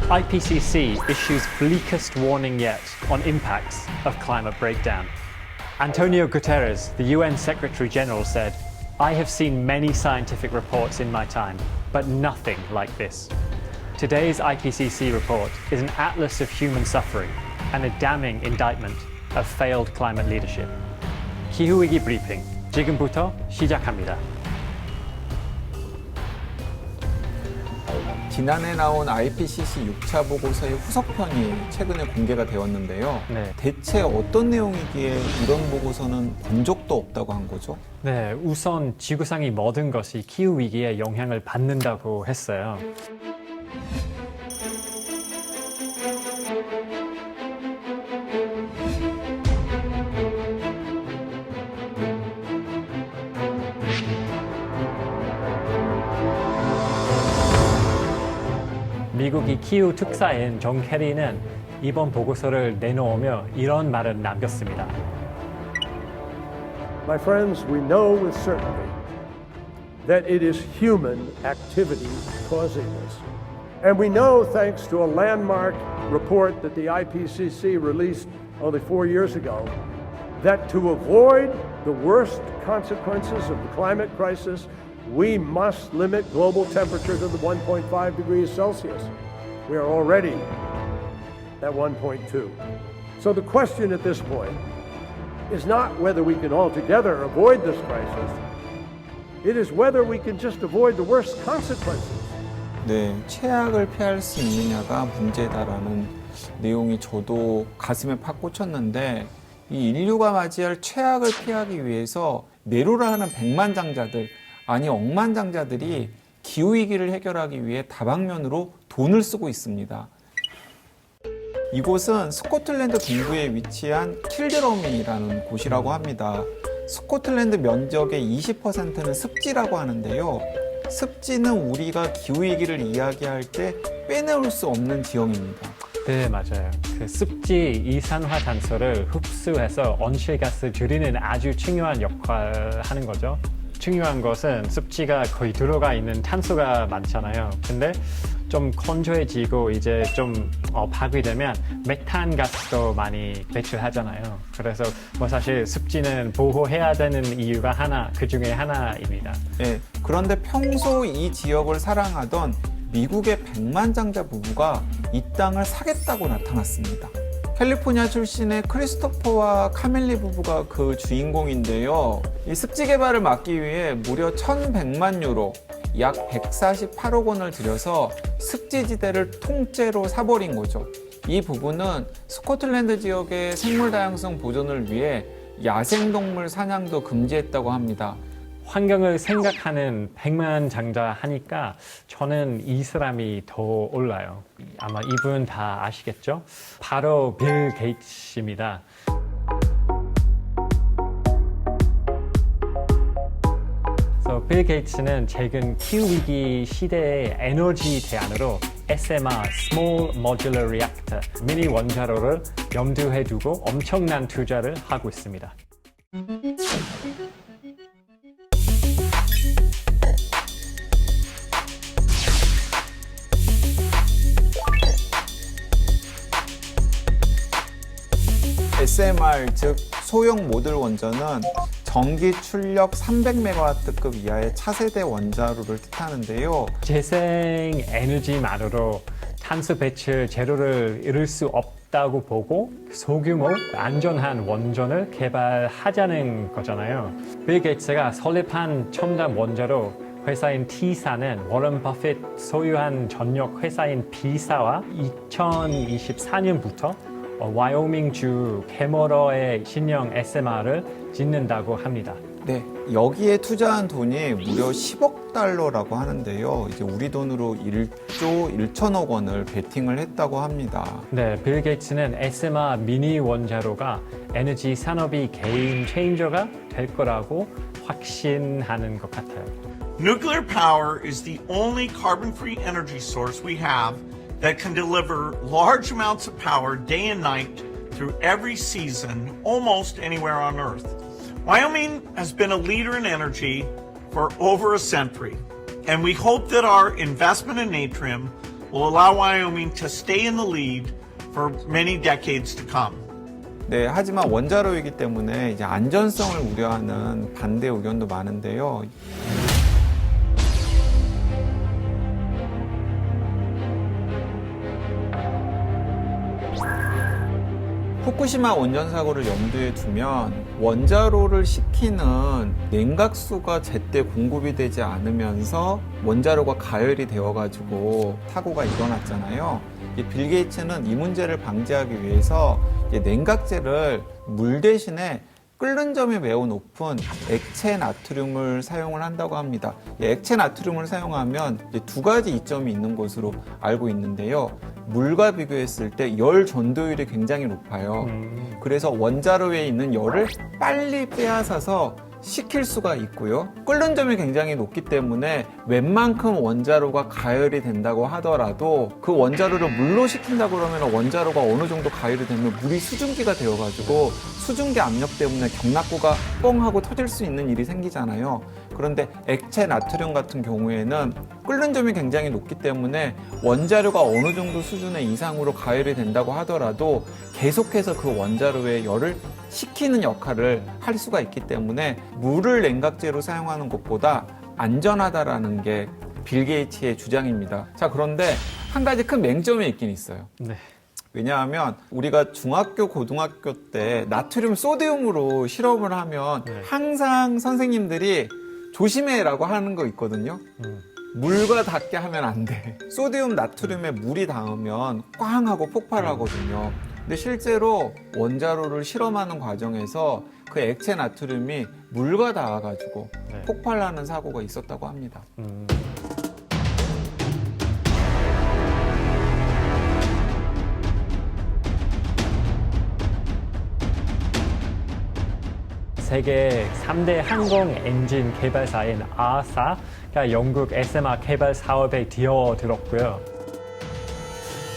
IPCC issues bleakest warning yet on impacts of climate breakdown. Antonio Guterres, the UN Secretary General, said, "I have seen many scientific reports in my time, but nothing like this." Today's IPCC report is an atlas of human suffering and a damning indictment of failed climate leadership. 기후위기 브리핑, 지금부터 시작합니다. 지난해 나온 IPCC 6차 보고서의 후속편이 최근에 공개가 되었는데요. 네. 대체 어떤 내용이기에 이런 보고서는 본 적도 없다고 한 거죠? 네, 우선 지구상의 모든 것이 기후위기에 영향을 받는다고 했어요. 미국의 기후 특사인 존 케리는 이번 보고서를 내놓으며 이런 말을 남겼습니다. My friends, we know with certainty that it is human activity causing this. And we know, thanks to a landmark report that the IPCC released only 4 years ago, that to avoid the worst consequences of the climate crisis, we must limit global temperature to the 1.5 degrees Celsius. We are already at 1.2. So the question at this point is not whether we can altogether avoid this crisis. It is whether we can just avoid the worst consequences. 네, 최악을 피할 수 있느냐가 문제다라는 내용이 저도 가슴에 팍 꽂혔는데 이 인류가 맞이할 최악을 피하기 위해서 내로라 하는 백만장자들 아니 억만장자들이 기후위기를 해결하기 위해 다방면으로 돈을 쓰고 있습니다. 이곳은 스코틀랜드 동부에 위치한 킬드러미라는 곳이라고 합니다. 스코틀랜드 면적의 20%는 습지라고 하는데요. 습지는 우리가 기후위기를 이야기할 때 빼놓을 수 없는 지형입니다. 네, 맞아요. 그 습지 이산화탄소를 흡수해서 온실가스 줄이는 아주 중요한 역할을 하는 거죠. 중요한 것은 습지가 거의 들어가 있는 탄소가 많잖아요. 근데 좀 건조해지고 이제 좀 파괴되면 메탄 가스도 많이 배출하잖아요. 그래서 뭐 사실 습지는 보호해야 되는 이유가 그 중에 하나입니다. 네, 그런데 평소 이 지역을 사랑하던 미국의 백만장자 부부가 이 땅을 사겠다고 나타났습니다. 캘리포니아 출신의 크리스토퍼와 카멜리 부부가 그 주인공인데요. 이 습지 개발을 막기 위해 무려 1,100만 유로, 약 148억 원을 들여서 습지지대를 통째로 사버린 거죠. 이 부부는 스코틀랜드 지역의 생물 다양성 보존을 위해 야생동물 사냥도 금지했다고 합니다. 환경을 생각하는 백만장자 하니까 저는 이 사람이 더 올라요. 아마 이분 다 아시겠죠? 바로 빌 게이츠입니다. 빌 게이츠는 최근 기후위기 시대의 에너지 대안으로 SMR, Small Modular Reactor, 미니 원자로를 염두에 두고 엄청난 투자를 하고 있습니다. SMR, 즉 소형 모듈 원전은 전기 출력 300메가와트급 이하의 차세대 원자로를 뜻하는데요. 재생 에너지만으로 탄소 배출 제로를 이룰 수 없다고 보고 소규모 안전한 원전을 개발하자는 거잖아요. 빌 게이츠가 설립한 첨단 원자로 회사인 T사는 워런 버핏 소유한 전력 회사인 B사와 2024년부터 와이오밍주 캐머러의 신형 SMR을 짓는다고 합니다. 네, 여기에 투자한 돈이 무려 10억 달러라고 하는데요. 이제 우리 돈으로 1조 1천억 원을 베팅을 했다고 합니다. 네, 빌 게이츠는 SMR 미니 원자로가 에너지 산업이 게임 체인저가 될 거라고 확신하는 것 같아요. Nuclear power is the only carbon-free energy source we have that can deliver large amounts of power day and night through every season, almost anywhere on Earth. Wyoming has been a leader in energy for over a century, and we hope that our investment in Natrium will allow Wyoming to stay in the lead for many decades to come. 네, 하지만 원자로이기 때문에 이제 안전성을 우려하는 반대 의견도 많은데요. 후쿠시마 원전 사고를 염두에 두면 원자로를 식히는 냉각수가 제때 공급이 되지 않으면서 원자로가 가열이 되어가지고 사고가 일어났잖아요. 빌 게이츠는 이 문제를 방지하기 위해서 냉각제를 물 대신에 끓는 점이 매우 높은 액체 나트륨을 사용을 한다고 합니다. 액체 나트륨을 사용하면 두 가지 이점이 있는 것으로 알고 있는데요. 물과 비교했을 때 열 전도율이 굉장히 높아요. 그래서 원자로에 있는 열을 빨리 빼앗아서 식힐 수가 있고요. 끓는 점이 굉장히 높기 때문에 웬만큼 원자로가 가열이 된다고 하더라도 그 원자로를 물로 식힌다 그러면 원자로가 어느 정도 가열이 되면 물이 수증기가 되어가지고 수증기 압력 때문에 경락고가 뻥 하고 터질 수 있는 일이 생기잖아요. 그런데 액체 나트륨 같은 경우에는 끓는 점이 굉장히 높기 때문에 원자료가 어느 정도 수준의 이상으로 가열이 된다고 하더라도 계속해서 그 원자로의 열을 식히는 역할을 할 수가 있기 때문에 물을 냉각제로 사용하는 것보다 안전하다라는 게 빌 게이츠의 주장입니다. 자, 그런데 한 가지 큰 맹점이 있긴 있어요. 네. 왜냐하면 우리가 중학교, 고등학교 때 나트륨, 소디움으로 실험을 하면 항상 선생님들이 조심해라고 하는 거 있거든요. 물과 닿게 하면 안 돼. 소디움, 나트륨에 물이 닿으면 꽝 하고 폭발하거든요. 근데 실제로 원자로를 실험하는 과정에서 그 액체 나트륨이 물과 닿아가지고 폭발하는 사고가 있었다고 합니다. 세계 3대 항공 엔진 개발사인 아사가 영국 SMR 개발 사업에 뛰어들었고요.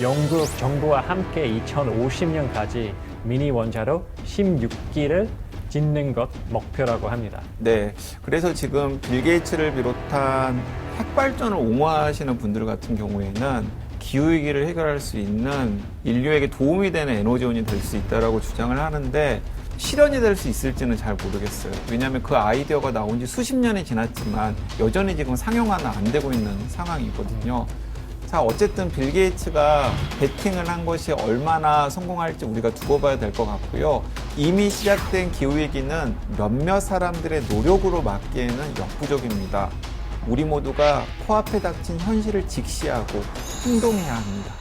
영국 정부와 함께 2050년까지 미니 원자로 16기를 짓는 것 목표라고 합니다. 네, 그래서 지금 빌 게이츠를 비롯한 핵발전을 옹호하시는 분들 같은 경우에는 기후위기를 해결할 수 있는 인류에게 도움이 되는 에너지원이 될 수 있다고 주장을 하는데 실현이 될 수 있을지는 잘 모르겠어요. 왜냐하면 그 아이디어가 나온 지 수십 년이 지났지만 여전히 지금 상용화는 안 되고 있는 상황이거든요. 자, 어쨌든 빌 게이츠가 베팅을 한 것이 얼마나 성공할지 우리가 두고 봐야 될 것 같고요. 이미 시작된 기후위기는 몇몇 사람들의 노력으로 막기에는 역부족입니다. 우리 모두가 코앞에 닥친 현실을 직시하고 행동해야 합니다.